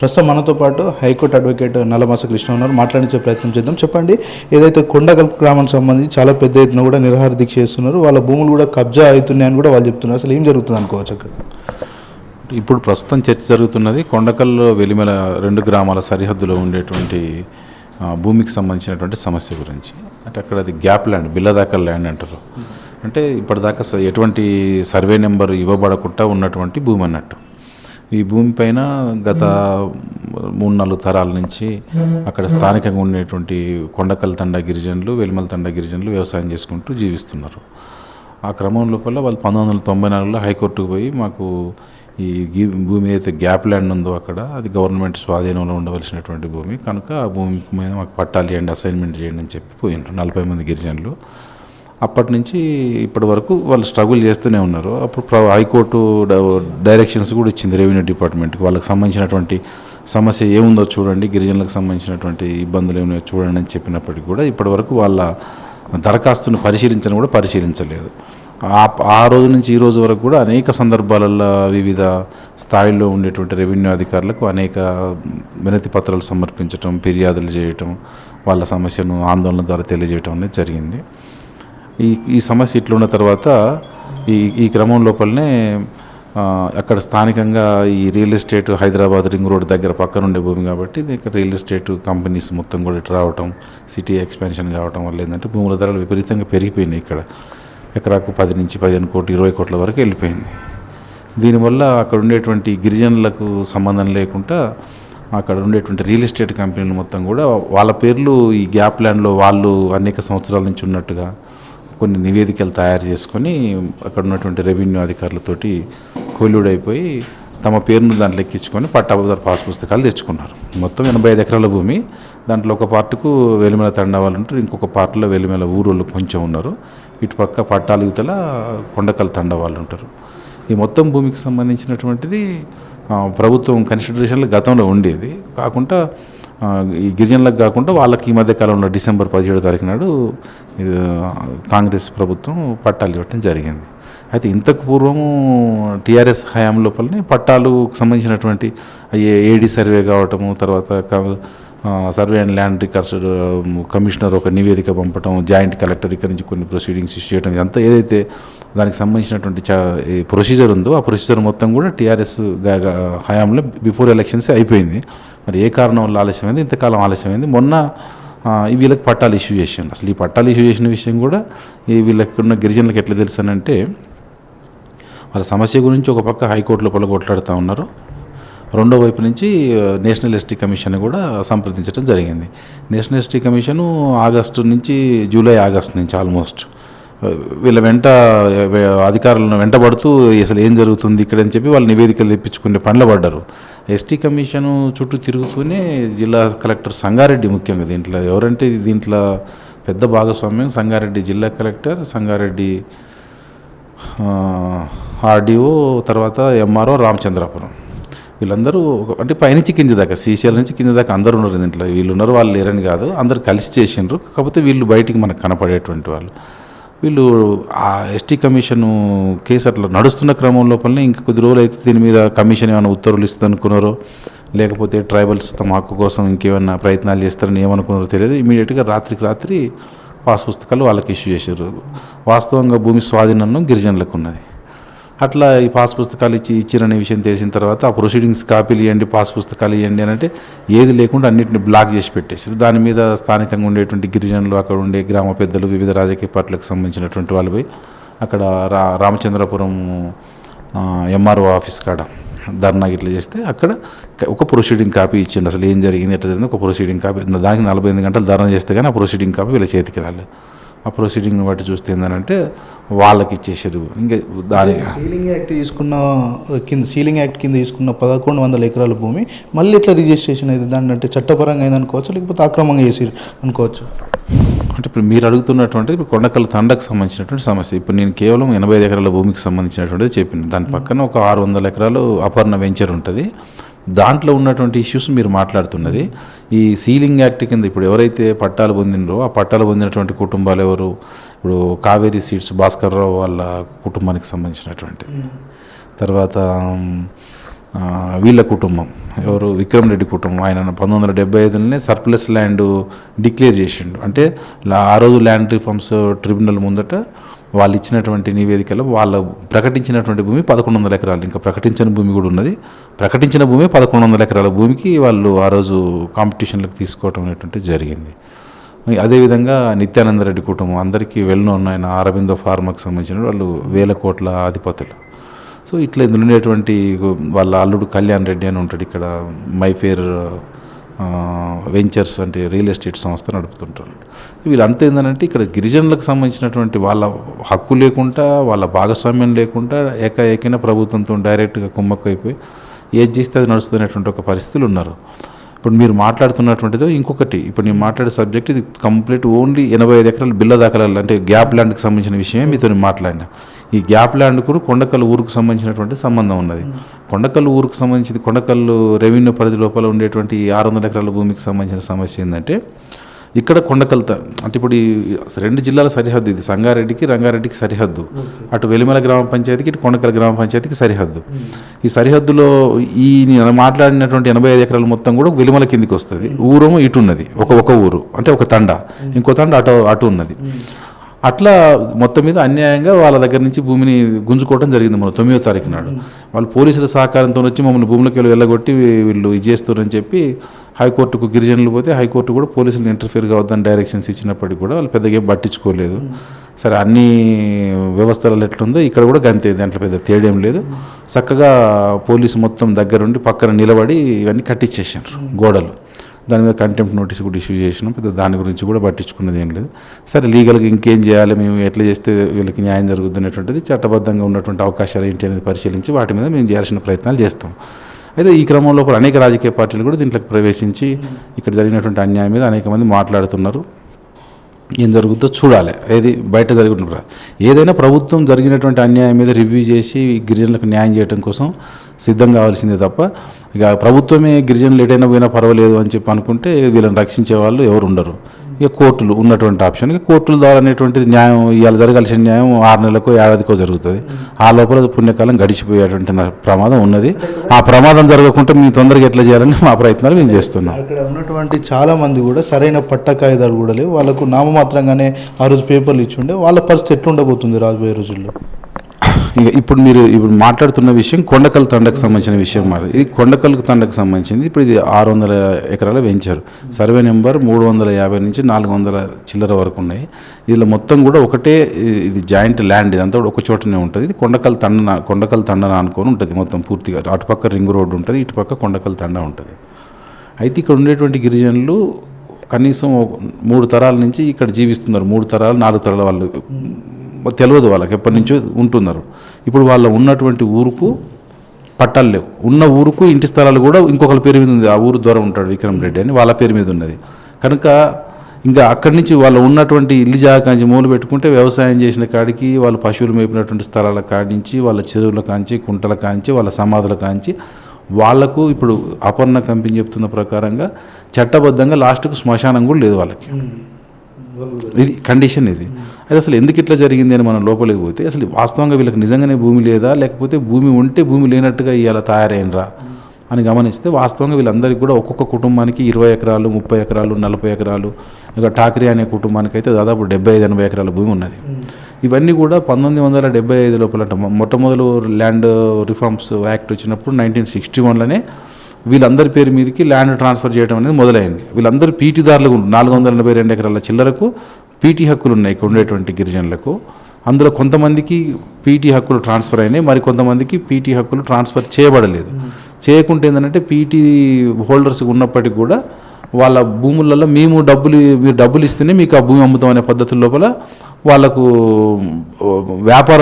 ప్రస్తుతం మనతో పాటు హైకోర్టు అడ్వకేట్ నల్లమస కృష్ణ ఉన్నారు. మాట్లాడించే ప్రయత్నం చేద్దాం. చెప్పండి, ఏదైతే కొండగల్ గ్రామానికి సంబంధించి చాలా పెద్ద ఎత్తున కూడా నిరాహార దీక్ష చేస్తున్నారు, వాళ్ళ భూములు కూడా కబ్జా అవుతున్నాయని కూడా వాళ్ళు చెప్తున్నారు. అసలు ఏం జరుగుతుంది అనుకోవచ్చు అక్కడ? ఇప్పుడు ప్రస్తుతం చర్చ జరుగుతున్నది కొండకల్లో వెలిమెల 2 గ్రామాల సరిహద్దులో ఉండేటువంటి భూమికి సంబంధించినటువంటి సమస్య గురించి. అంటే అక్కడ అది గ్యాప్ ల్యాండ్, బిల్లదాకల్ ల్యాండ్ అంటారు. అంటే ఇప్పటిదాకా ఎటువంటి సర్వే నెంబర్ ఇవ్వబడకుండా ఉన్నటువంటి భూమి అన్నట్టు. ఈ భూమిపైన గత 3-4 తరాల నుంచి అక్కడ స్థానికంగా ఉండేటువంటి కొండకల్ తండా గిరిజనులు, వెలిమల తండా గిరిజనులు వ్యవసాయం చేసుకుంటూ జీవిస్తున్నారు. ఆ క్రమం లోపల వాళ్ళు 1994లో హైకోర్టుకు పోయి మాకు ఈ భూమి అయితే గ్యాప్ ల్యాండ్ ఉందో అక్కడ అది గవర్నమెంట్ స్వాధీనంలో ఉండవలసినటువంటి భూమి కనుక ఆ భూమి మీద మాకు పట్టాలు చేయండి, అసైన్మెంట్ చేయండి అని చెప్పి పోయినారు 40 మంది గిరిజనులు. అప్పటి నుంచి ఇప్పటి వరకు వాళ్ళు స్ట్రగుల్ చేస్తూనే ఉన్నారు. అప్పుడు హైకోర్టు డైరెక్షన్స్ కూడా ఇచ్చింది రెవెన్యూ డిపార్ట్మెంట్కి, వాళ్ళకి సంబంధించినటువంటి సమస్య ఏముందో చూడండి, గిరిజనులకు సంబంధించినటువంటి ఇబ్బందులు ఏమైనా చూడండి అని చెప్పినప్పటికీ కూడా ఇప్పటి వరకు వాళ్ళ దరఖాస్తును పరిశీలించలేదు. ఆ రోజు నుంచి ఈ రోజు వరకు కూడా అనేక సందర్భాలలో వివిధ స్థాయిల్లో ఉండేటువంటి రెవెన్యూ అధికారులకు అనేక వినతి పత్రాలు సమర్పించడం, ఫిర్యాదులు చేయటం, వాళ్ళ సమస్యను ఆందోళన ద్వారా తెలియజేయటం అనేది జరిగింది. ఈ సమస్య ఇట్లున్న తర్వాత ఈ క్రమం లోపలనే అక్కడ స్థానికంగా ఈ real estate Hyderabad ring road దగ్గర పక్కన ఉండే భూమి కాబట్టి ఇక్కడ రియల్ ఎస్టేట్ కంపెనీస్ మొత్తం కూడా ఇటు రావటం, సిటీ ఎక్స్పాన్షన్ కావటం వల్ల ఏంటంటే భూముల ధరలు విపరీతంగా పెరిగిపోయినాయి. ఇక్కడ ఎకరాకు 10 నుంచి 15 కోట్లు 20 కోట్ల వరకు వెళ్ళిపోయింది. దీనివల్ల అక్కడ ఉండేటువంటి గిరిజనులకు సంబంధం లేకుండా అక్కడ ఉండేటువంటి రియల్ ఎస్టేట్ కంపెనీలు మొత్తం కూడా వాళ్ళ పేర్లు ఈ గ్యాప్ ల్యాండ్లో వాళ్ళు అనేక సంవత్సరాల నుంచి ఉన్నట్టుగా కొన్ని నివేదికలు తయారు చేసుకొని అక్కడ ఉన్నటువంటి రెవెన్యూ అధికారులతోటి కొల్లుడైపోయి తమ పేరును దాంట్లో ఎక్కించుకొని పట్టాదారు పాస్ పుస్తకాలు తెచ్చుకున్నారు. మొత్తం 85 ఎకరాల భూమి. దాంట్లో ఒక పార్టుకు వెలిమెల తండా వాళ్ళు ఉంటారు, ఇంకొక పార్ట్లో వెలిమెల ఊరోళ్ళు కొంచెం ఉన్నారు, ఇటుపక్క పట్టాల యువతల కొండకల్ తండా వాళ్ళు ఉంటారు. ఈ మొత్తం భూమికి సంబంధించినటువంటిది ప్రభుత్వం కన్సిడరేషన్లో గతంలో ఉండేది కాకుండా ఈ గిరిజనులకు కాకుండా వాళ్ళకి ఈ మధ్యకాలంలో డిసెంబర్ 17వ తారీఖు నాడు కాంగ్రెస్ ప్రభుత్వం పట్టాలు ఇవ్వటం జరిగింది. అయితే ఇంతకు పూర్వము టీఆర్ఎస్ హయాం లోపలనే పట్టాలకు సంబంధించినటువంటి ఏడీ సర్వే కావటము, తర్వాత survey and land records commissioner ఒక నివేదిక పంపటం, జాయింట్ కలెక్టర్ ఇక్కడ నుంచి కొన్ని ప్రొసీడింగ్స్ ఇష్యూ చేయడం, ఇదంతా ఏదైతే దానికి సంబంధించినటువంటి ప్రొసీజర్ ఉందో ఆ ప్రొసీజర్ మొత్తం కూడా టీఆర్ఎస్ హయాంలో బిఫోర్ ఎలక్షన్స్ అయిపోయింది. మరి ఏ కారణం వల్ల ఆలస్యమైంది, ఇంతకాలం ఆలస్యమైంది. మొన్న వీళ్ళకి పట్టాలు ఇష్యూ చేశాను. అసలు ఈ పట్టాలు ఇష్యూ చేసిన విషయం కూడా వీళ్ళకి ఉన్న గిరిజనులకు ఎట్లా తెలుసానంటే వాళ్ళ సమస్య గురించి ఒక పక్క హైకోర్టు లోపల కొట్లాడుతూ ఉన్నారు, రెండో వైపు నుంచి నేషనల్ ఎస్టీ కమిషన్ కూడా సంప్రదించడం జరిగింది. National ST commission July August నుంచి ఆల్మోస్ట్ వీళ్ళ అధికారులను వెంటబడుతూ అసలు ఏం జరుగుతుంది ఇక్కడ అని చెప్పి వాళ్ళు నివేదికలు తెప్పించుకునే పనులు పడ్డారు. ఎస్టీ కమిషను చుట్టూ తిరుగుతూనే జిల్లా కలెక్టర్ సంగారెడ్డి ముఖ్యంగా దీంట్లో పెద్ద భాగస్వామ్యం సంగారెడ్డి జిల్లా కలెక్టర్, సంగారెడ్డి ఆర్డీఓ, తర్వాత ఎంఆర్ఓ రామచంద్రాపురం, వీళ్ళందరూ అంటే పైనుంచి కింది దాకా శ్రీశైలం నుంచి కింది దాకా అందరూ ఉన్నారు. దీంట్లో వీళ్ళు ఉన్నారు, వాళ్ళు లేరని కాదు, అందరు కలిసి చేసిండ్రు. కాకపోతే వీళ్ళు బయటికి మనకు కనపడేటువంటి వాళ్ళు. వీళ్ళు ఆ ఎస్టీ కమిషన్ కేసు అట్లా నడుస్తున్న క్రమం లోపలనే ఇంకా కొద్ది రోజులు అయితే దీని మీద కమిషన్ ఏమైనా ఉత్తర్వులు ఇస్తుంది అనుకున్నారో, లేకపోతే ట్రైబల్స్ తమ హక్కు కోసం ఇంకేమైనా ప్రయత్నాలు చేస్తారని ఏమనుకున్నారో తెలియదు. ఇమీడియట్గా రాత్రి పాస్ పుస్తకాలు వాళ్ళకి ఇష్యూ చేశారు. వాస్తవంగా భూమి స్వాధీనం గిరిజనులకు ఉన్నది. అట్లా ఈ పాస్ పుస్తకాలు ఇచ్చిరనే విషయం తెలిసిన తర్వాత ఆ ప్రొసీడింగ్స్ కాపీలు ఇవ్వండి, పాస్ పుస్తకాలు ఇవ్వండి అని అంటే ఏది లేకుండా అన్నింటిని బ్లాక్ చేసి పెట్టేశారు. దాని మీద స్థానికంగా ఉండేటువంటి గిరిజనులు, అక్కడ ఉండే గ్రామ పెద్దలు, వివిధ రాజకీయ పార్టీలకు సంబంధించినటువంటి వాళ్ళు పోయి అక్కడ రామచంద్రపురం ఎంఆర్ఓ ఆఫీస్ కాడ ధర్నా గిట్లా చేస్తే అక్కడ ఒక ప్రొసీడింగ్ కాపీ ఇచ్చిండు. అసలు ఏం జరిగింది, ఎట్లా జరిగింది ఒక ప్రొసీడింగ్ కాపీ. దానికి 48 గంటలు ధర్నా చేస్తే కానీ ఆ ప్రొసీడింగ్ కాపీ వీళ్ళ చేతికి రాలేదు. ఆ ప్రొసీడింగ్ని బట్టి చూస్తే ఏంటంటే వాళ్ళకి ఇచ్చేసారు. ఇంకా దాని సీలింగ్ యాక్ట్ కింద తీసుకున్న 1100 ఎకరాల భూమి మళ్ళీ ఇట్లా రిజిస్ట్రేషన్ అయితే దాన్ని అంటే చట్టపరంగా అయింది అనుకోవచ్చు, లేకపోతే అక్రమంగా చేసి అనుకోవచ్చు. అంటే ఇప్పుడు మీరు అడుగుతున్నటువంటి కొండకల్ తండకు సంబంధించినటువంటి సమస్య. ఇప్పుడు నేను కేవలం 85 ఎకరాల భూమికి సంబంధించినటువంటిది చెప్పిన, దాని పక్కన ఒక 600 ఎకరాలు అపర్ణ వెంచర్ ఉంటుంది. దాంట్లో ఉన్నటువంటి ఇష్యూస్ మీరు మాట్లాడుతున్నది ఈ సీలింగ్ యాక్ట్ కింద. ఇప్పుడు ఎవరైతే పట్టాలు పొందినరో ఆ పట్టాలు పొందినటువంటి కుటుంబాలు ఎవరు, ఇప్పుడు కావేరీ సీడ్స్ భాస్కర్రావు వాళ్ళ కుటుంబానికి సంబంధించినటువంటి, తర్వాత వీళ్ళ కుటుంబం, ఎవరు విక్రమ్ రెడ్డి కుటుంబం, ఆయన 1975లోనే సర్ప్లస్ ల్యాండ్ డిక్లేర్ చేసిండు. అంటే ఆ రోజు ల్యాండ్ రిఫార్మ్స్ ట్రిబ్యునల్ ముందట వాళ్ళు ఇచ్చినటువంటి నివేదికలో వాళ్ళు ప్రకటించినటువంటి భూమి 1100 ఎకరాలు, ఇంకా ప్రకటించిన భూమి కూడా ఉన్నది. ప్రకటించిన భూమి 1100 ఎకరాల భూమికి వాళ్ళు ఆ రోజు కాంపిటీషన్లకు తీసుకోవటం అనేటువంటి జరిగింది. అదేవిధంగా నిత్యానంద రెడ్డి కుటుంబం అందరికీ వెల్నోన్, ఆయన అరబిందో ఫార్మాకి సంబంధించిన వాళ్ళు 1000 కోట్ల అధిపతులు. సో ఇట్లా ఇందులో ఉండేటువంటి వాళ్ళ అల్లుడు కళ్యాణ్ రెడ్డి అని ఉంటాడు, ఇక్కడ మైఫేర్ వెంచర్స్ అంటే రియల్ ఎస్టేట్ సంస్థ నడుపుతుంటారు. వీళ్ళంతా ఏంటంటే ఇక్కడ గిరిజనులకు సంబంధించినటువంటి వాళ్ళ హక్కు లేకుండా, వాళ్ళ భాగస్వామ్యం లేకుండా ఏకైకైన ప్రభుత్వంతో డైరెక్ట్గా కుమ్మక్కైపోయి ఏది చేస్తే అది నడుస్తున్నటువంటి ఒక పరిస్థితులు ఉన్నారు. ఇప్పుడు మీరు మాట్లాడుతున్నటువంటిదో ఇంకొకటి, ఇప్పుడు నేను మాట్లాడే సబ్జెక్ట్ ఇది కంప్లీట్ ఓన్లీ 85 ఎకరాలు బిల్ల దాఖలాలు అంటే గ్యాప్ ల్యాండ్కి సంబంధించిన విషయమే మీతో మాట్లాడినా. ఈ గ్యాప్ ల్యాండ్ కూడా కొండకల్లు ఊరుకు సంబంధించినటువంటి సంబంధం ఉన్నది. కొండకల్లు ఊరుకు సంబంధించి కొండకల్లు రెవెన్యూ పరిధి లోపల ఉండేటువంటి 600 ఎకరాల భూమికి సంబంధించిన సమస్య ఏంటంటే ఇక్కడ కొండకల్త అంటే ఇప్పుడు ఈ 2 జిల్లాల సరిహద్దు, ఇది సంగారెడ్డికి రంగారెడ్డికి సరిహద్దు, అటు వెలిమల గ్రామ పంచాయతీకి ఇటు కొండకల్ గ్రామ పంచాయతీకి సరిహద్దు. ఈ సరిహద్దులో ఈ నేను మాట్లాడినటువంటి 85 ఎకరాలు మొత్తం కూడా వెలిమల కిందికి వస్తుంది. ఊరేమో ఇటు ఉన్నది, ఒక ఊరు అంటే ఒక తండ, ఇంకో తండ అటు ఉన్నది. అట్లా మొత్తం మీద అన్యాయంగా వాళ్ళ దగ్గర నుంచి భూమిని గుంజుకోవడం జరిగింది. మన 9వ తారీఖు నాడు వాళ్ళు పోలీసుల సహకారంతో వచ్చి మమ్మల్ని భూములకి వెళ్ళగొట్టి వీళ్ళు ఇది చేస్తారని చెప్పి హైకోర్టుకు గిరిజనులు పోతే హైకోర్టు కూడా పోలీసులు ఇంటర్ఫియర్ కావద్దని డైరెక్షన్స్ ఇచ్చినప్పటికీ కూడా వాళ్ళు పెద్దగా ఏం పట్టించుకోలేదు. సరే అన్ని వ్యవస్థలలో ఎట్లుందో ఇక్కడ కూడా గంతే, దాంట్లో పెద్ద తేడేం లేదు. చక్కగా పోలీసు మొత్తం దగ్గరుండి పక్కన నిలబడి ఇవన్నీ కట్టించేసారు గోడలు. దాని మీద కంటెంప్ట్ నోటీస్ కూడా ఇష్యూ చేసినాం. పెద్ద దాని గురించి కూడా పట్టించుకున్నది ఏం లేదు. సరే లీగల్గా ఇంకేం చేయాలి, మేము ఎట్లా చేస్తే వీళ్ళకి న్యాయం జరుగుతుంది అనేటువంటిది చట్టబద్ధంగా ఉన్నటువంటి అవకాశాలు ఏంటి అనేది పరిశీలించి వాటి మీద మేము చేయాల్సిన ప్రయత్నాలు చేస్తాం. అయితే ఈ క్రమంలో అనేక రాజకీయ పార్టీలు కూడా దీంట్లోకి ప్రవేశించి ఇక్కడ జరిగినటువంటి అన్యాయం మీద అనేక మంది మాట్లాడుతున్నారు. ఏం జరుగుతుందో చూడాలి, ఏది బయట జరుగుతుంటారు. ఏదైనా ప్రభుత్వం జరిగినటువంటి అన్యాయం మీద రివ్యూ చేసి గిరిజనులకు న్యాయం చేయడం కోసం సిద్ధం కావాల్సిందే తప్ప ఇక ప్రభుత్వమే గిరిజనులు ఎటైనా పోయినా పర్వాలేదు అని చెప్పి అనుకుంటే వీళ్ళని రక్షించే వాళ్ళు ఎవరు ఉండరు. ఇక కోర్టులు ఉన్నటువంటి ఆప్షన్, ఇక కోర్టుల ద్వారా అనేటువంటిది న్యాయం ఇవాళ జరగాల్సిన న్యాయం 6 నెలలకో ఏడాదికో జరుగుతుంది. ఆ లోపల పుణ్యకాలం గడిచిపోయేటువంటి ప్రమాదం ఉన్నది. ఆ ప్రమాదం జరగకుండా మేము తొందరగా ఎట్లా చేయాలని మా ప్రయత్నాలు మేము చేస్తున్నాం. అక్కడ ఉన్నటువంటి చాలా మంది కూడా సరైన పట్ట కాయిదాలు కూడా లేవు. వాళ్ళకు నామమాత్రంగానే ఆ రోజు పేపర్లు ఇచ్చి ఉండే, వాళ్ళ పరిస్థితి ఎట్లుండబోతుంది రాబోయే రోజుల్లో? ఇక ఇప్పుడు మాట్లాడుతున్న విషయం కొండకల్ తండకు సంబంధించిన విషయం. ఇది కొండకల్ తండకు సంబంధించింది. ఇప్పుడు ఇది 600 ఎకరాల వెంచర్, సర్వే నెంబర్ 350 నుంచి 400 చిల్లర వరకు ఉన్నాయి. ఇలా మొత్తం కూడా ఒకటే, ఇది జాయింట్ ల్యాండ్, ఇదంతా కూడా ఒక చోటనే ఉంటుంది. ఇది కొండకల్ తండన అనుకొని ఉంటుంది మొత్తం పూర్తిగా. అటుపక్క రింగ్ రోడ్డు ఉంటుంది, ఇటుపక్క కొండకల్ తండ ఉంటుంది. అయితే ఇక్కడ ఉండేటువంటి గిరిజనులు కనీసం 3 తరాల నుంచి ఇక్కడ జీవిస్తున్నారు. 3 తరాలు 4 తరాల వాళ్ళు తెలియదు, వాళ్ళకి ఎప్పటి నుంచో ఉంటున్నారు. ఇప్పుడు వాళ్ళ ఉన్నటువంటి ఊరుకు పట్టాలు లేవు. ఉన్న ఊరుకు ఇంటి స్థలాలు కూడా ఇంకొకరి పేరు మీద ఉంది. ఆ ఊరు ద్వారా ఉంటాడు విక్రమ్ రెడ్డి అని, వాళ్ళ పేరు మీద ఉన్నది. కనుక ఇంకా అక్కడి నుంచి వాళ్ళు ఉన్నటువంటి ఇల్లు జాగా కాంచి మూలు పెట్టుకుంటే వ్యవసాయం చేసిన కాడికి, వాళ్ళు పశువులు మేపినటువంటి స్థలాల కాడి నుంచి, వాళ్ళ చెరువుల కాంచి, కుంటల కాంచి, వాళ్ళ సమాధుల కాంచి వాళ్లకు ఇప్పుడు అపర్ణ కంపెనీ చెప్తున్న ప్రకారంగా చట్టబద్ధంగా లాస్ట్కు శ్మశానం కూడా లేదు వాళ్ళకి. ఇది కండిషన్. ఇది అది అసలు ఎందుకు ఇట్లా జరిగింది అని మనం లోపలికి పోతే అసలు వాస్తవంగా వీళ్ళకి నిజంగానే భూమి లేదా, లేకపోతే భూమి ఉంటే భూమి లేనట్టుగా ఇవాళ తయారైనరా అని గమనిస్తే వాస్తవంగా వీళ్ళందరికీ కూడా ఒక్కొక్క కుటుంబానికి 20 ఎకరాలు, 30 ఎకరాలు, 40 ఎకరాలు, ఇక టాకరీ అనే కుటుంబానికి అయితే దాదాపు 75-80 ఎకరాల భూమి ఉన్నది. ఇవన్నీ కూడా 1975 లోపల మొట్టమొదలు ల్యాండ్ రిఫార్మ్స్ యాక్ట్ వచ్చినప్పుడు 1961లోనే వీళ్ళందరి పేరు మీదకి ల్యాండ్ ట్రాన్స్ఫర్ చేయడం అనేది మొదలైంది. వీళ్ళందరూ పీటీదారులకు 482 ఎకరాల చిల్లరకు పీటీ హక్కులు ఉన్నాయి ఇక్కడ ఉండేటువంటి గిరిజనులకు. అందులో కొంతమందికి పీటీ హక్కులు ట్రాన్స్ఫర్ అయినాయి, మరి కొంతమందికి పీటీ హక్కులు ట్రాన్స్ఫర్ చేయబడలేదు. చేయకుంటే ఏంటంటే పీటీ హోల్డర్స్ ఉన్నప్పటికీ కూడా వాళ్ళ భూములలో మీరు డబ్బులు ఇస్తేనే మీకు ఆ భూమి అమ్ముతాం అనే పద్ధతుల లోపల వాళ్ళకు వ్యాపార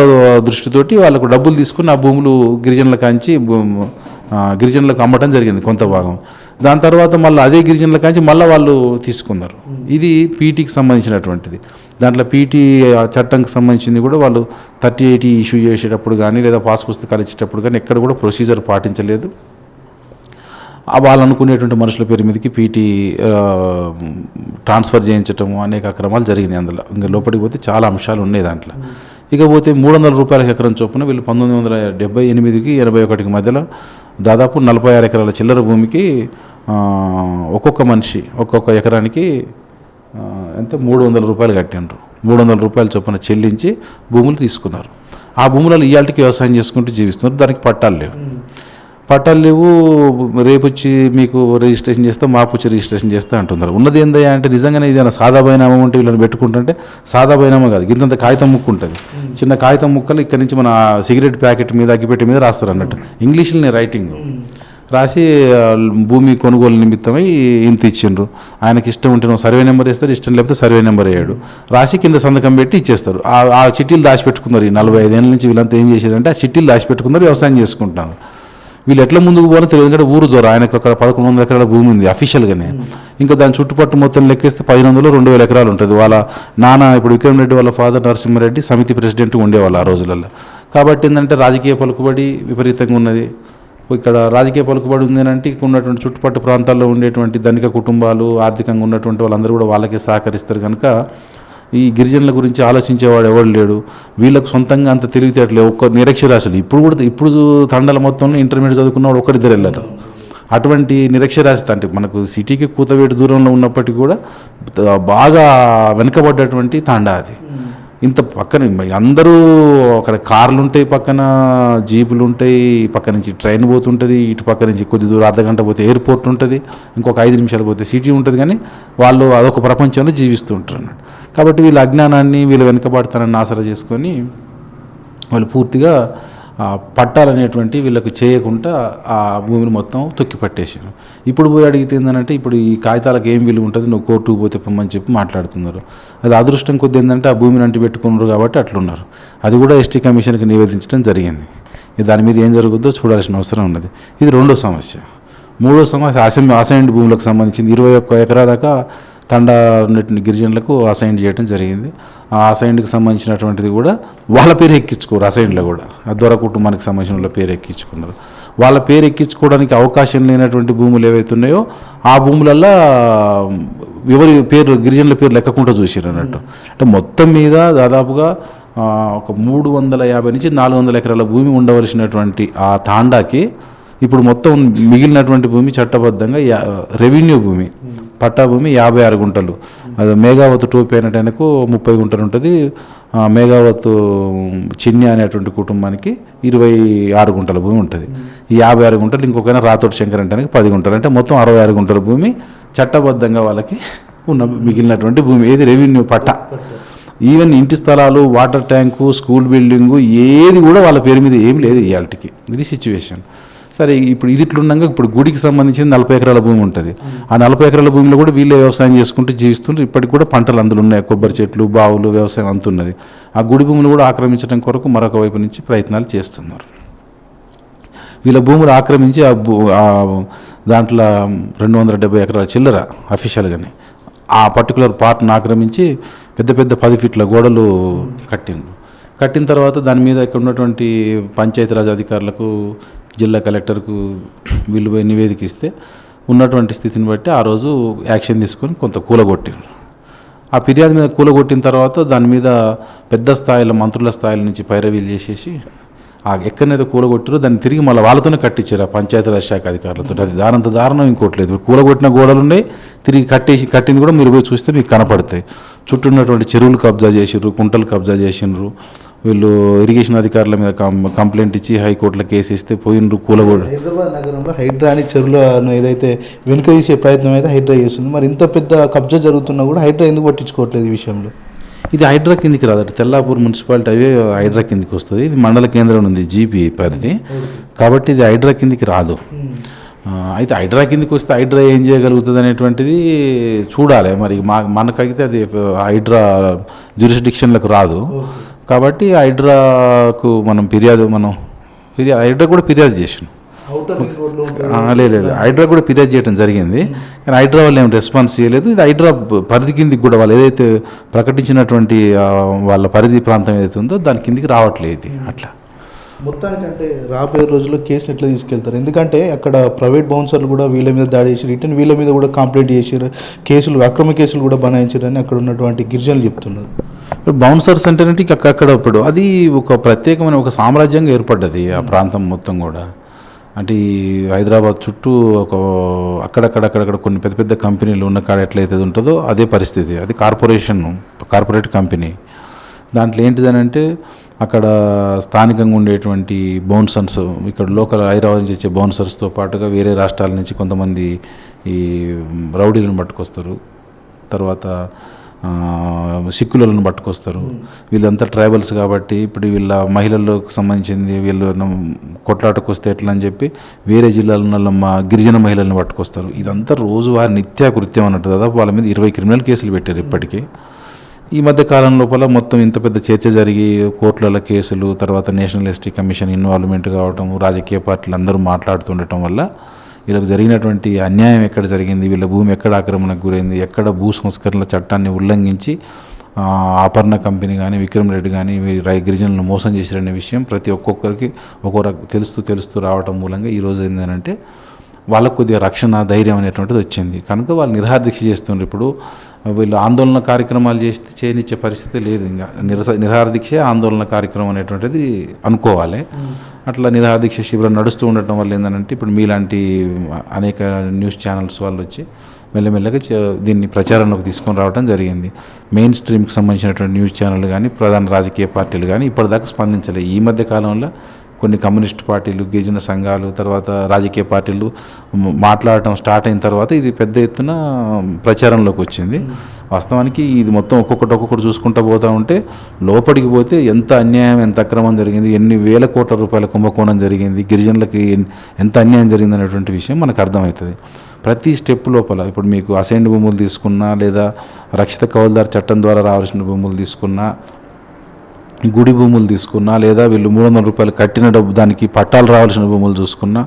దృష్టితోటి వాళ్ళకు డబ్బులు తీసుకుని ఆ భూములు గిరిజనులకు అమ్మటం జరిగింది కొంత భాగం. దాని తర్వాత మళ్ళీ అదే గిరిజనుల కాంచి మళ్ళీ వాళ్ళు తీసుకున్నారు. ఇది పీటీకి సంబంధించినటువంటిది. దాంట్లో పీటీ చట్టంకి సంబంధించింది కూడా వాళ్ళు 3080 ఇష్యూ చేసేటప్పుడు కానీ లేదా పాస్ పుస్తకాలు ఇచ్చేటప్పుడు కానీ ఎక్కడ కూడా ప్రొసీజర్ పాటించలేదు. వాళ్ళు అనుకునేటువంటి మనుషుల పేరు మీదకి పీటీ ట్రాన్స్ఫర్ చేయించటము అనేక అక్రమాలు జరిగినాయి. అందులో ఇంకా లోపలికి పోతే చాలా అంశాలు ఉన్నాయి దాంట్లో. ఇకపోతే 300 రూపాయల ఎకరం చొప్పున వీళ్ళు 1978కి 81కి మధ్యలో దాదాపు 46 ఎకరాల చిల్లర భూమికి ఒక్కొక్క మనిషి ఒక్కొక్క ఎకరానికి ఎంత 300 రూపాయలు కట్టిండ్రు. 300 రూపాయల చొప్పున చెల్లించి భూములు తీసుకున్నారు. ఆ భూములలో ఇవాళకి వ్యవసాయం చేసుకుంటూ జీవిస్తున్నారు. దానికి పట్టాలు లేవు. రేపు వచ్చి మీకు రిజిస్ట్రేషన్ చేస్తా, మాపు వచ్చి రిజిస్ట్రేషన్ చేస్తా అంటున్నారు. ఉన్నది ఏందయ్యా అంటే నిజంగానే ఇది సాదా బైనామా ఉంటే వీళ్ళని పెట్టుకుంటుంటే సాదా బైనామా కాదు, ఇంతంత కాగితం ముక్కు ఉంటుంది. చిన్న కాగితం ముక్కలు ఇక్కడి నుంచి మన సిగరెట్ ప్యాకెట్ మీద అగ్గిపెట్టి మీద రాస్తారు అన్నట్టు. ఇంగ్లీష్లోనే రైటింగ్ రాసి భూమి కొనుగోలు నిమిత్తమై ఇంత ఇచ్చిండ్రు. ఆయనకి ఇష్టం ఉంటే సర్వే నెంబర్ ఇస్తారు, ఇష్టం లేకపోతే సర్వే నెంబర్ వేయడు, రాసి కింద సంతకం పెట్టి ఇచ్చేస్తారు. ఆ చిట్టీలు దాచిపెట్టుకున్నారు. ఈ 45 ఏళ్ళ నుంచి వీళ్ళంతా ఏం చేశారంటే ఆ చిట్టీలు దాచిపెట్టుకున్నారు, వ్యవసాయం చేసుకుంటాను. వీళ్ళు ఎట్లా ముందుకు పోవాలో తెలియదు. ఎందుకంటే ఊరు ద్వారా ఆయనకు అక్కడ 1100 ఎకరాల భూమి ఉంది అఫీషియల్గానే. ఇంకా దాని చుట్టుపట్టు మొత్తం లెక్కేస్తే 1500-2000 ఎకరాలు ఉంటుంది. వాళ్ళ నాన్న ఇప్పుడు విక్రమ్ రెడ్డి వాళ్ళ ఫాదర్ నరసింహారెడ్డి సమితి ప్రెసిడెంట్ ఉండేవాళ్ళు ఆ రోజులలో. కాబట్టి ఏంటంటే రాజకీయ పలుకుబడి విపరీతంగా ఉన్నది. ఇక్కడ రాజకీయ పలుకుబడి ఉంది అంటే ఇక్కడ ఉన్నటువంటి చుట్టుపట్టు ప్రాంతాల్లో ఉండేటువంటి ధనిక కుటుంబాలు, ఆర్థికంగా ఉన్నటువంటి వాళ్ళందరూ కూడా వాళ్ళకే సహకరిస్తారు. కనుక ఈ గిరిజనుల గురించి ఆలోచించేవాడు ఎవడు లేడు. వీళ్ళకు సొంతంగా అంత తెలివితేటలే. ఒక్క నిరక్షరాస్యులు ఇప్పుడు తండల మొత్తంలో ఇంటర్మీడియట్ చదువుకున్నవాడు ఒక్కరిద్దరు వెళ్ళారు. అటువంటి నిరక్షరాస్యత అంటే మనకు సిటీకి కూతవేటు దూరంలో ఉన్నప్పటికీ కూడా బాగా వెనుకబడ్డటువంటి తాండా అది. ఇంత పక్కన అందరూ అక్కడ కార్లు ఉంటాయి, పక్కన జీపులు ఉంటాయి, పక్క నుంచి ట్రైన్ పోతుంటుంది, ఇటు పక్క నుంచి కొద్ది దూరం అర్ధగంట పోతే ఎయిర్పోర్ట్ ఉంటుంది, ఇంకొక 5 నిమిషాలు పోతే సిటీ ఉంటుంది. కానీ వాళ్ళు అదొక ప్రపంచంలో జీవిస్తూ ఉంటారు అన్నట్టు. కాబట్టి వీళ్ళ అజ్ఞానాన్ని వీళ్ళు వెనుకబడతానని ఆసరా చేసుకొని వాళ్ళు పూర్తిగా పట్టాలనేటువంటి వీళ్ళకు చేయకుండా ఆ భూమిని మొత్తం తొక్కి పట్టేసారు. ఇప్పుడు పోయి అడిగితే ఏంటంటే ఇప్పుడు ఈ కాగితాలకు ఏం విలువ ఉంటుంది, నువ్వు కోర్టుకు పోతే పొమ్మని చెప్పి మాట్లాడుతున్నారు. అది అదృష్టం కొద్ది ఏంటంటే ఆ భూమిని అంటి పెట్టుకున్నారు కాబట్టి అట్లున్నారు. అది కూడా ఎస్టీ కమిషన్కి నివేదించడం జరిగింది. దాని మీద ఏం జరుగుతుందో చూడాల్సిన అవసరం ఉన్నది. ఇది 2వ సమస్య. 3వ సమస్య అసైన్డ్ భూములకు సంబంధించింది. 21 ఎకరా దాకా తండా ఉన్నటువంటి గిరిజనులకు అసైన్ చేయడం జరిగింది. ఆ అసైన్కి సంబంధించినటువంటిది కూడా వాళ్ళ పేరు ఎక్కించుకోరు. అసైన్లో కూడా ఆ దొర కుటుంబానికి సంబంధించిన వాళ్ళ పేరు ఎక్కించుకున్నారు. వాళ్ళ పేరు ఎక్కించుకోవడానికి అవకాశం లేనటువంటి భూములు ఏవైతే ఉన్నాయో ఆ భూములల్లో ఎవరి పేరు గిరిజనుల పేరు లెక్కకుండా చూసారు అన్నట్టు. అంటే మొత్తం మీద దాదాపుగా ఒక 350 నుంచి 400 ఎకరాల భూమి ఉండవలసినటువంటి ఆ తాండాకి ఇప్పుడు మొత్తం మిగిలినటువంటి భూమి చట్టబద్ధంగా రెవెన్యూ భూమి పట్టా భూమి 56 గుంటలు. అది మేఘావత్ టోపీ అనేటానికి 30 గుంటలు ఉంటుంది. మేఘావత్ చిన్ని అనేటువంటి కుటుంబానికి 26 గుంటల భూమి ఉంటుంది. ఈ 56 గుంటలు ఇంకొకైనా రాతోటి శంకర్ అంటానికి 10 గుంటలు, అంటే మొత్తం 66 గుంటల భూమి చట్టబద్ధంగా వాళ్ళకి ఉన్న మిగిలినటువంటి భూమి. ఏది రెవెన్యూ పట్టా. ఈవెన్ ఇంటి స్థలాలు, వాటర్ ట్యాంకు, స్కూల్ బిల్డింగు ఏది కూడా వాళ్ళ పేరు మీద ఏం లేదు ఇవాళకి. ఇది సిచ్యువేషన్. సరే, ఇప్పుడు ఇది ఇట్లుండగా ఇప్పుడు గుడికి సంబంధించిన 40 ఎకరాల భూమి ఉంటుంది. ఆ 40 ఎకరాల భూమిలో కూడా వీళ్ళే వ్యవసాయం చేసుకుంటూ జీవిస్తుంటారు. ఇప్పటికి కూడా పంటలు అందులో ఉన్నాయి, కొబ్బరి చెట్లు, బావులు, వ్యవసాయం అంతున్నది. ఆ గుడి భూములు కూడా ఆక్రమించడం కొరకు మరొక వైపు నుంచి ప్రయత్నాలు చేస్తున్నారు. వీళ్ళ భూములు ఆక్రమించి దాంట్లో 270 ఎకరాల చిల్లర అఫీషియల్గానే ఆ పర్టికులర్ పార్ట్ను ఆక్రమించి పెద్ద పెద్ద 10 ఫీట్ల గోడలు కట్టిన తర్వాత దాని మీద ఇక్కడ ఉన్నటువంటి పంచాయతీరాజ్ అధికారులకు, జిల్లా కలెక్టర్కు వీళ్ళు పోయి నివేదిక ఇస్తే ఉన్నటువంటి స్థితిని బట్టి ఆ రోజు యాక్షన్ తీసుకొని కొంత కూలగొట్టారు. ఆ ఫిర్యాదు మీద కూలగొట్టిన తర్వాత దాని మీద పెద్ద స్థాయిలో మంత్రుల స్థాయిల నుంచి పైరవీలు చేసేసి ఎక్కడైతే కూలగొట్టారో దాన్ని తిరిగి మళ్ళీ వాళ్ళతోనే కట్టించారు ఆ పంచాయతీరాజ్ శాఖ అధికారులతో. అది దానంత దారుణం ఇంకోట్లేదు. కూలగొట్టిన గోడలు ఉన్నాయి, తిరిగి కట్టింది కూడా మీరు పోయి చూస్తే మీకు కనపడతాయి. చుట్టూ ఉన్నటువంటి చెరువులు కబ్జా చేసిర్రు, కుంటలు కబ్జా చేసినారు. వీళ్ళు ఇరిగేషన్ అధికారుల మీద కంప్లైంట్ ఇచ్చి హైకోర్టులో కేసు ఇస్తే పోయినరు కూలగొడ. హైదరాబాద్ నగరంలో హైడ్రా అని చెరువులను ఏదైతే వెనుక తీసే ప్రయత్నం అయితే హైడ్రా చేస్తుంది. మరి ఇంత పెద్ద కబ్జా జరుగుతున్నా కూడా హైడ్రా ఎందుకు పట్టించుకోవట్లేదు ఈ విషయంలో? ఇది హైడ్రా కిందికి రాదట. తెల్లాపూర్ మున్సిపాలిటీ అవే హైడ్రా కిందికి వస్తుంది. ఇది మండల కేంద్రం ఉంది, జీపీ పరిధి, కాబట్టి ఇది హైడ్రా కిందికి రాదు. అయితే హైడ్రా కిందికి వస్తే హైడ్రా ఏం చేయగలుగుతుంది అనేటువంటిది చూడాలి. మరి మనకైతే అది హైడ్రా జ్యూరిస్డిక్షన్లకు రాదు. కాబట్టి హైడ్రాకు హైడ్రా కూడా ఫిర్యాదు చేసినాం. లేదు, హైడ్రా కూడా ఫిర్యాదు చేయడం జరిగింది. కానీ హైడ్రా వాళ్ళు ఏం రెస్పాన్స్ చేయలేదు. ఇది హైడ్రా పరిధి కిందికి కూడా వాళ్ళు ఏదైతే ప్రకటించినటువంటి వాళ్ళ పరిధి ప్రాంతం ఏదైతే ఉందో దాని కిందికి రావట్లేదు. ఇది అట్లా మొత్తానికంటే రాబోయే రోజుల్లో కేసుని ఎట్లా తీసుకెళ్తారు? ఎందుకంటే అక్కడ ప్రైవేట్ బౌన్సర్లు కూడా వీళ్ళ మీద దాడి చేసి రిటర్న్ వీళ్ళ మీద కూడా కంప్లైంట్ చేసారు, అక్రమ కేసులు కూడా బనాయించారని అక్కడ ఉన్నటువంటి గిరిజనులు చెప్తున్నారు. బౌన్సర్స్ అంటేనంటే అక్కడక్కడ ఇప్పుడు అది ఒక ప్రత్యేకమైన ఒక సామ్రాజ్యంగా ఏర్పడ్డది ఆ ప్రాంతం మొత్తం కూడా. అంటే ఈ హైదరాబాద్ చుట్టూ ఒక అక్కడక్కడ కొన్ని పెద్ద పెద్ద కంపెనీలు ఉన్న కాడ ఎట్లయితే ఉంటుందో అదే పరిస్థితి. అది కార్పొరేట్ కంపెనీ. దాంట్లో ఏంటిదని అంటే అక్కడ స్థానికంగా ఉండేటువంటి బౌన్సర్స్, ఇక్కడ లోకల్ హైదరాబాద్ నుంచి వచ్చే బౌన్సర్స్తో పాటుగా వేరే రాష్ట్రాల నుంచి కొంతమంది ఈ రౌడీలను పట్టుకొస్తారు, తర్వాత సిక్కులను పట్టుకొస్తారు. వీళ్ళంతా ట్రైబల్స్ కాబట్టి ఇప్పుడు వీళ్ళ మహిళలకు సంబంధించింది వీళ్ళు కొట్లాటకు వస్తే ఎట్లా అని చెప్పి వేరే జిల్లాలో ఉన్న మా గిరిజన మహిళలను పట్టుకొస్తారు. ఇదంతా రోజువారి నిత్యాకృత్యం అన్నట్టు. దాదాపు వాళ్ళ మీద 20 క్రిమినల్ కేసులు పెట్టారు ఇప్పటికీ. ఈ మధ్య కాలం లోపల మొత్తం ఇంత పెద్ద చర్చ జరిగి కోర్టులలో కేసులు, తర్వాత నేషనల్ ఎస్టీ కమిషన్ ఇన్వాల్వ్మెంట్ కావటం, రాజకీయ పార్టీలు అందరూ మాట్లాడుతుండటం వల్ల వీళ్ళకి జరిగినటువంటి అన్యాయం ఎక్కడ జరిగింది, వీళ్ళ భూమి ఎక్కడ ఆక్రమణకు గురైంది, ఎక్కడ భూ సంస్కరణల చట్టాన్ని ఉల్లంఘించి ఆపర్ణ కంపెనీ కానీ విక్రమ్ రెడ్డి కానీ గిరిజనులను మోసం చేశారనే విషయం ప్రతి ఒక్కొక్కరికి తెలుస్తూ రావటం మూలంగా ఈరోజు ఏంటంటే వాళ్ళకు కొద్దిగా రక్షణ, ధైర్యం అనేటువంటిది వచ్చింది. కనుక వాళ్ళు నిరాహారదీక్ష చేస్తున్నారు. ఇప్పుడు వీళ్ళు ఆందోళన కార్యక్రమాలు చేస్తే చేయనిచ్చే పరిస్థితి లేదు. ఇంకా నిరాహారదీక్ష ఆందోళన కార్యక్రమం అనేటువంటిది అనుకోవాలి. అట్లా నిరాహారదీక్ష శిబిరం నడుస్తూ ఉండటం వల్ల ఏంటంటే ఇప్పుడు మీలాంటి అనేక న్యూస్ ఛానల్స్ వాళ్ళు వచ్చి మెల్లమెల్లగా దీన్ని ప్రచారంలోకి తీసుకొని రావడం జరిగింది. మెయిన్ స్ట్రీమ్కి సంబంధించినటువంటి న్యూస్ ఛానల్ కానీ ప్రధాన రాజకీయ పార్టీలు కానీ ఇప్పటిదాకా స్పందించలేదు. ఈ మధ్య కాలంలో కొన్ని కమ్యూనిస్ట్ పార్టీలు, గిరిజన సంఘాలు, తర్వాత రాజకీయ పార్టీలు మాట్లాడటం స్టార్ట్ అయిన తర్వాత ఇది పెద్ద ఎత్తున ప్రచారంలోకి వచ్చింది. వాస్తవానికి ఇది మొత్తం ఒక్కొక్కటి చూసుకుంటూ పోతూ ఉంటే లోపలికి పోతే ఎంత అన్యాయం, ఎంత అక్రమం జరిగింది, ఎన్ని వేల కోట్ల రూపాయల కుంభకోణం జరిగింది, గిరిజనులకి ఎంత అన్యాయం జరిగింది అనేటువంటి విషయం మనకు అర్థమవుతుంది. ప్రతి స్టెప్ లోపల ఇప్పుడు మీకు అసైన్డ్ భూములు తీసుకున్నా, లేదా రక్షిత కౌలుదారు చట్టం ద్వారా రావాల్సిన భూములు తీసుకున్నా, గుడి భూములు తీసుకున్నా, లేదా వీళ్ళు 300 రూపాయలు కట్టిన డబ్బు దానికి పట్టాలు రావాల్సిన భూములు చూసుకున్నా,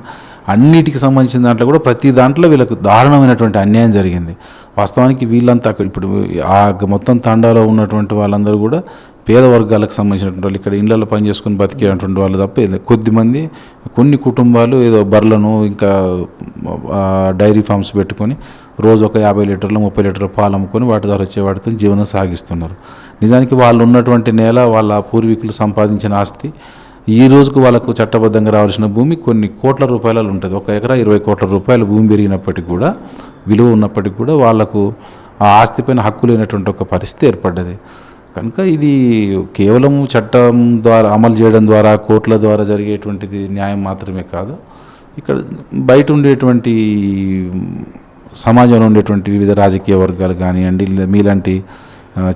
అన్నిటికి సంబంధించిన దాంట్లో కూడా ప్రతి దాంట్లో వీళ్ళకు దారుణమైనటువంటి అన్యాయం జరిగింది. వాస్తవానికి వీళ్ళంతా అక్కడ ఇప్పుడు ఆ మొత్తం తాండాలో ఉన్నటువంటి వాళ్ళందరూ కూడా పేద వర్గాలకు సంబంధించినటువంటి వాళ్ళు, ఇక్కడ ఇళ్లలో పనిచేసుకుని బతికేటువంటి వాళ్ళు తప్ప కొద్దిమంది కొన్ని కుటుంబాలు ఏదో బర్లను ఇంకా డైరీ ఫార్మ్స్ పెట్టుకొని రోజు ఒక 50 లీటర్లు 30 లీటర్ల పాలు అమ్ముకొని వాటి ద్వారా వచ్చే వాటితో జీవనం సాగిస్తున్నారు. నిజానికి వాళ్ళు ఉన్నటువంటి నేల, వాళ్ళ పూర్వీకులు సంపాదించిన ఆస్తి, ఈ రోజుకు వాళ్ళకు చట్టబద్ధంగా రావాల్సిన భూమి కొన్ని కోట్ల రూపాయలు ఉంటుంది. 1 ఎకరా 20 కోట్ల రూపాయల భూమి పెరిగినప్పటికీ కూడా, విలువ ఉన్నప్పటికీ కూడా వాళ్ళకు ఆ ఆస్తిపైన హక్కు లేనటువంటి ఒక పరిస్థితి ఏర్పడ్డది. కనుక ఇది కేవలం చట్టం ద్వారా అమలు చేయడం ద్వారా, కోర్టుల ద్వారా జరిగేటువంటిది న్యాయం మాత్రమే కాదు. ఇక్కడ బయట ఉండేటువంటి సమాజంలో ఉండేటువంటి వివిధ రాజకీయ వర్గాలు కానివ్వండి, మీలాంటి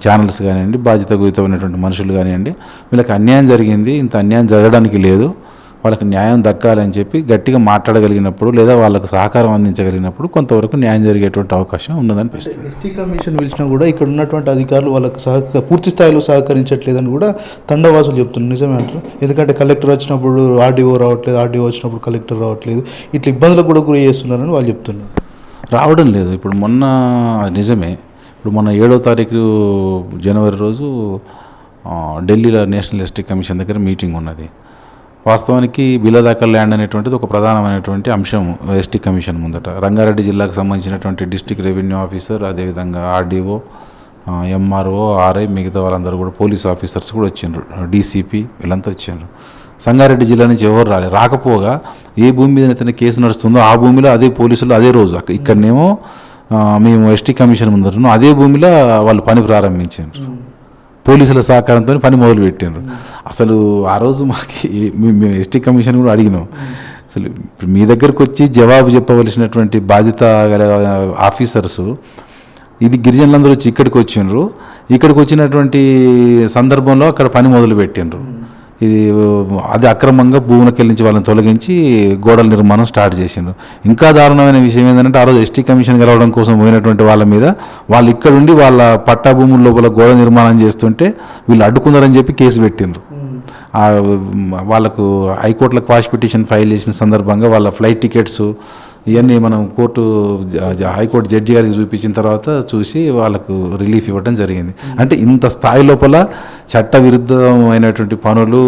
ఛానల్స్ కానివ్వండి, బాధ్యతయుతమైనటువంటి మనుషులు కానివ్వండి, వీళ్ళకి అన్యాయం జరిగింది, ఇంత అన్యాయం జరగడానికి లేదు, వాళ్ళకి న్యాయం దక్కాలని చెప్పి గట్టిగా మాట్లాడగలిగినప్పుడు, లేదా వాళ్ళకు సహకారం అందించగలిగినప్పుడు కొంతవరకు న్యాయం జరిగేటువంటి అవకాశం ఉన్నదనిపిస్తుంది. ఎస్టీ కమిషన్ పిలిచినా కూడా ఇక్కడ ఉన్నటువంటి అధికారులు వాళ్ళకి పూర్తి స్థాయిలో సహకరించట్లేదని కూడా తండవాసులు చెప్తున్నారు. నిజమే అంటారు? ఎందుకంటే కలెక్టర్ వచ్చినప్పుడు ఆర్డీఓ రావట్లేదు, ఆర్డీఓ వచ్చినప్పుడు కలెక్టర్ రావట్లేదు, ఇట్లా ఇబ్బందులకు కూడా గురి చేస్తున్నారని వాళ్ళు చెప్తున్నారు. రావడం లేదు. ఇప్పుడు మొన్న నిజమే, ఇప్పుడు మొన్న 7వ తారీఖు జనవరి రోజు ఢిల్లీలో నేషనల్ ఎస్టీ కమిషన్ దగ్గర మీటింగ్ ఉన్నది. వాస్తవానికి బిలదాకల్ ల్యాండ్ అనేటువంటిది ఒక ప్రధానమైనటువంటి అంశం ఎస్టీ కమిషన్ ముందట. రంగారెడ్డి జిల్లాకు సంబంధించినటువంటి డిస్ట్రిక్ట్ రెవెన్యూ ఆఫీసర్, అదేవిధంగా ఆర్డీఓ, ఎంఆర్ఓ, ఆర్ఐ, మిగతా వాళ్ళందరూ కూడా పోలీస్ ఆఫీసర్స్ కూడా వచ్చిండ్రు, డీసీపీ వీళ్ళంతా వచ్చిండ్రు. సంగారెడ్డి జిల్లా నుంచి ఎవరు రాకపోగా ఏ భూమి మీద అయితే కేసు నడుస్తుందో ఆ భూమిలో అదే పోలీసులు అదే రోజు ఇక్కడనేమో మేము ఎస్టీ కమిషన్ ముందరను అదే భూమిలో వాళ్ళు పని ప్రారంభించారు. పోలీసుల సహకారంతో పని మొదలుపెట్టారు. అసలు ఆ రోజు మాకు మేము ఎస్టీ కమిషన్ కూడా అడిగినాం, అసలు మీ దగ్గరకు వచ్చి జవాబు చెప్పవలసినటువంటి బాధ్యత గల ఆఫీసర్సు ఇది గిరిజనులందరూ వచ్చి ఇక్కడికి వచ్చిండ్రు, ఇక్కడికి వచ్చినటువంటి సందర్భంలో అక్కడ పని మొదలు పెట్టిండ్రు. ఇది అది అక్రమంగా భూములకెళ్ళి నుంచి వాళ్ళని తొలగించి గోడల నిర్మాణం స్టార్ట్ చేసిండ్రు. ఇంకా దారుణమైన విషయం ఏంటంటే ఆ రోజు ఎస్టీ కమిషన్ గెలవడం కోసం పోయినటువంటి వాళ్ళ మీద వాళ్ళు ఇక్కడ ఉండి వాళ్ళ పట్టా భూముల లోపల గోడ నిర్మాణం చేస్తుంటే వీళ్ళు అడ్డుకున్నారని చెప్పి కేసు పెట్టిండ్రు. వాళ్ళకు హైకోర్టులో క్వాష్ పిటిషన్ ఫైల్ చేసిన సందర్భంగా వాళ్ళ ఫ్లైట్ టికెట్స్ ఇవన్నీ మనం హైకోర్టు జడ్జి గారికి చూపించిన తర్వాత చూసి వాళ్ళకు రిలీఫ్ ఇవ్వడం జరిగింది. అంటే ఇంత స్థాయి లోపల చట్ట విరుద్ధమైనటువంటి పనులు,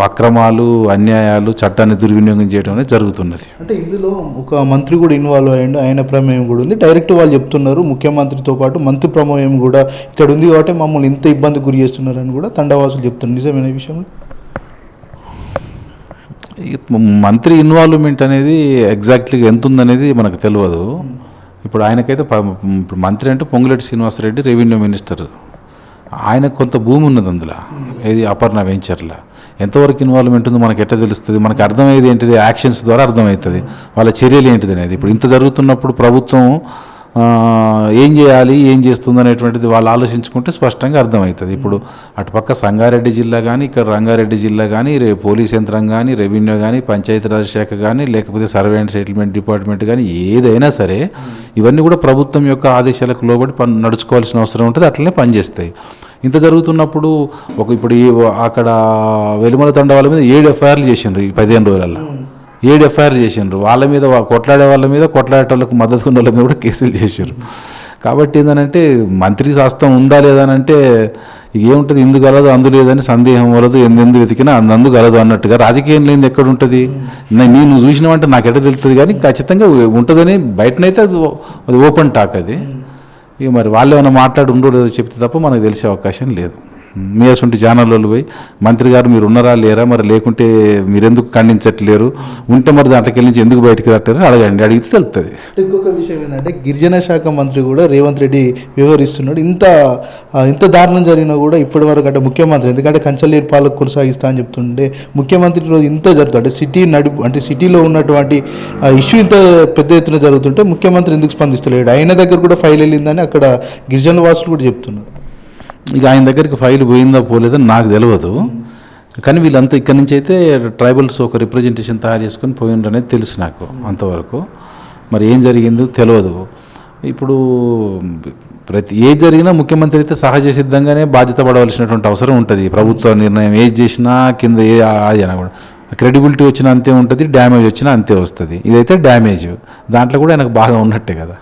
అక్రమాలు, అన్యాయాలు, చట్టాన్ని దుర్వినియోగం చేయడం అనేది జరుగుతున్నది. అంటే ఇందులో ఒక మంత్రి కూడా ఇన్వాల్వ్ అయ్యండు, ఆయన ప్రమేయం కూడా ఉంది. డైరెక్ట్ వాళ్ళు చెప్తున్నారు ముఖ్యమంత్రితో పాటు మంత్రి ప్రమేయం కూడా ఇక్కడ ఉంది కాబట్టి మమ్మల్ని ఇంత ఇబ్బంది గురి చేస్తున్నారని కూడా తండావాసులు చెప్తున్నారు. నిజమైన విషయంలో మంత్రి ఇన్వాల్వ్మెంట్ అనేది ఎగ్జాక్ట్లీగా ఎంత ఉందనేది మనకు తెలియదు. ఇప్పుడు ఆయనకైతే ఇప్పుడు మంత్రి అంటే పొంగులేటి శ్రీనివాసరెడ్డి రెవెన్యూ మినిస్టర్, ఆయనకు కొంత భూమి ఉన్నది అందులో, ఏది అపర్ణ వెంచర్లో. ఎంతవరకు ఇన్వాల్వ్మెంట్ ఉందో మనకి ఎట్లా తెలుస్తుంది? మనకు అర్థమయ్యేది ఏంటిది? యాక్షన్స్ ద్వారా అర్థమవుతుంది వాళ్ళ చర్యలు ఏంటిది అనేది. ఇప్పుడు ఇంత జరుగుతున్నప్పుడు ప్రభుత్వం ఏం చేయాలి, ఏం చేస్తుంది అనేటువంటిది వాళ్ళు ఆలోచించుకుంటే స్పష్టంగా అర్థమవుతుంది. ఇప్పుడు అటుపక్క సంగారెడ్డి జిల్లా కానీ, ఇక్కడ రంగారెడ్డి జిల్లా కానీ, పోలీస్ యంత్రం కానీ, రెవెన్యూ కానీ, పంచాయతీరాజ్ శాఖ కానీ, లేకపోతే సర్వే అండ్ సెటిల్మెంట్ డిపార్ట్మెంట్ కానీ, ఏదైనా సరే ఇవన్నీ కూడా ప్రభుత్వం యొక్క ఆదేశాలకు లోబడి నడుచుకోవాల్సిన అవసరం ఉంటుంది, అట్లనే పనిచేస్తాయి. ఇంత జరుగుతున్నప్పుడు ఇప్పుడు అక్కడ వెలుమల తండ వాళ్ళ మీద 7 ఎఫ్ఐఆర్లు చేసిండ్రు ఈ 15 రోజులలో. 7 ఎఫ్ఐఆర్లు చేసిండ్రు. వాళ్ళ మీద కొట్లాడే వాళ్ళ మీద, కొట్లాడేటోళ్ళకు మద్దతు ఉన్న వాళ్ళ మీద కూడా కేసులు చేసారు. కాబట్టి ఏంటంటే మంత్రి శాస్త్రం ఉందా లేదా అంటే ఏముంటుంది, ఇందు గలదు అందు లేదని సందేహం వలదు, ఎందెందు వెతికినా అందు గలదు అన్నట్టుగా రాజకీయం లేనిది ఎక్కడ ఉంటుంది? నేను చూసినామంటే నాకు ఎట్ట తెలుస్తుంది, కానీ ఖచ్చితంగా ఉంటుందని బయటనైతే అది ఓపెన్ టాక్. అది ఇక మరి వాళ్ళు ఏమైనా మాట్లాడి ఉండో లేదో చెప్తే తప్ప మనకు తెలిసే అవకాశం లేదు. మీ అసలు ఛానల్లో పోయి మంత్రి గారు మీరు ఉన్నారా లేరా, మరి లేకుంటే మీరు ఎందుకు ఖండించట్లేరు, ఉంటే మరి దాంట్లోకి నుంచి ఎందుకు బయటకు రాట్లేరు అడగండి, అడిగితే తెలుస్తుంది. ఇంకొక విషయం ఏంటంటే గిరిజన శాఖ మంత్రి కూడా రేవంత్ రెడ్డి వ్యవహరిస్తున్నాడు. ఇంత దారుణం జరిగినా కూడా ఇప్పటి వరకు అంటే ముఖ్యమంత్రి, ఎందుకంటే కంచెలేని పాలకు కొనసాగిస్తా అని చెప్తుంటే ముఖ్యమంత్రి రోజు ఇంత జరుగుతుంది, అంటే సిటీలో ఉన్నటువంటి ఇష్యూ ఇంత పెద్ద ఎత్తున జరుగుతుంటే ముఖ్యమంత్రి ఎందుకు స్పందిస్తలేడు? ఆయన దగ్గర కూడా ఫైల్ వెళ్ళిందని అక్కడ గిరిజన వాసులు కూడా చెప్తున్నారు. ఇక ఆయన దగ్గరికి ఫైల్ పోయిందా పోలేదని నాకు తెలియదు, కానీ వీళ్ళంతా ఇక్కడి నుంచి అయితే ట్రైబల్స్ ఒక రిప్రజెంటేషన్ తయారు చేసుకొని పోయిండ్రు అనేది తెలుసు నాకు అంతవరకు. మరి ఏం జరిగిందో తెలియదు. ఇప్పుడు ఏది జరిగినా ముఖ్యమంత్రి అయితే సహజ సిద్ధంగానే బాధ్యత పడవలసినటువంటి అవసరం ఉంటుంది. ప్రభుత్వ నిర్ణయం ఏది చేసినా కింద అది అయినా కూడా క్రెడిబిలిటీ వచ్చినా అంతే ఉంటుంది, డ్యామేజ్ వచ్చినా అంతే వస్తుంది. ఇదైతే డ్యామేజ్, దాంట్లో కూడా ఆయనకు బాగా ఉన్నట్టే కదా.